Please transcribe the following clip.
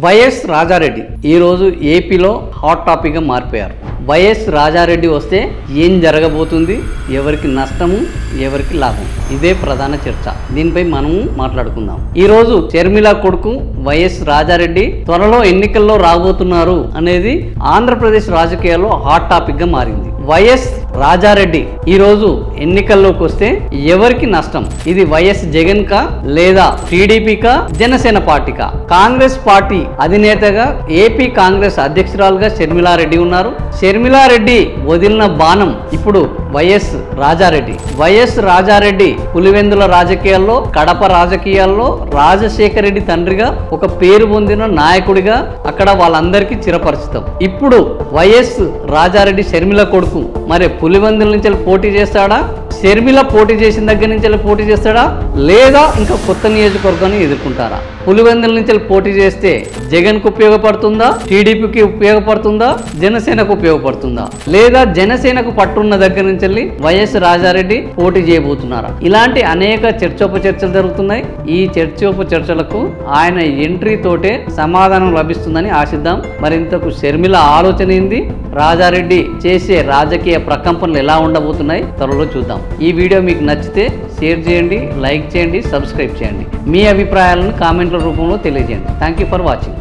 YS Rajareddy ఈరోజు ఏపీలో hot టాపిక్గా మారిపోయారు. వైఎస్ రాజారెడ్డి వస్తే ఏం జరగబోతుంది, ఎవరికి నష్టము, ఎవరికి లాభం, ఇదే ప్రధాన చర్చ. దీనిపై మనము మాట్లాడుకుందాం. ఈరోజు షర్మిల కొడుకు వైఎస్ రాజారెడ్డి త్వరలో ఎన్నికల్లో రాబోతున్నారు అనేది ఆంధ్రప్రదేశ్ రాజకీయాల్లో హాట్ టాపిక్గా మారింది. వైఎస్ రాజారెడ్డి ఈరోజు ఎన్నికల్లోకి వస్తే ఎవరికి నష్టం? ఇది వైఎస్ జగన్ కా లేదా టీడీపీకా జనసేన పార్టీకా? కాంగ్రెస్ పార్టీ అధినేతగా ఏపీ కాంగ్రెస్ అధ్యక్షురాలుగా షర్మిలారెడ్డి ఉన్నారు. షర్మిలారెడ్డి వదిలిన బాణం ఇప్పుడు వైఎస్ రాజారెడ్డి. వైఎస్ రాజారెడ్డి పులివెందుల రాజకీయాల్లో, కడప రాజకీయాల్లో రాజశేఖర రెడ్డి తండ్రిగా ఒక పేరు పొందిన నాయకుడిగా అక్కడ వాళ్ళందరికీ చిరపరిచితం. ఇప్పుడు వైఎస్ రాజారెడ్డి షర్మిల కొడుకు మరి పులివెందుల నుంచి పోటీ చేస్తాడా, షర్మిల పోటీ చేసిన దగ్గర నుంచి పోటీ చేస్తాడా, లేదా ఇంకా కొత్త నియోజకవర్గాన్ని ఎదుర్కొంటారా? పులివెందుల నుంచి పోటీ చేస్తే జగన్కు ఉపయోగపడుతుందా, టీడీపీకి ఉపయోగపడుతుందా, జనసేనకు ఉపయోగపడుతుందా, లేదా జనసేనకు పట్టున్న దగ్గర నుంచి వైఎస్ రాజారెడ్డి పోటీ చేయబోతున్నారా? ఇలాంటి అనేక చర్చోపచర్చలు జరుగుతున్నాయి. ఈ చర్చోపచర్చలకు ఆయన ఎంట్రీ తోటే సమాధానం లభిస్తుందని ఆశిద్దాం. మరింతకు షర్మిల ఆలోచన ఏంది, రాజారెడ్డి చేసే రాజకీయ ప్రకంపనలు ఎలా ఉండబోతున్నాయి త్వరలో చూద్దాం. ఈ వీడియో మీకు నచ్చితే షేర్ చేయండి, లైక్ చేయండి, సబ్స్క్రైబ్ చేయండి. మీ అభిప్రాయాలను కామెంట్ల రూపంలో తెలియజేయండి. Thank you for watching.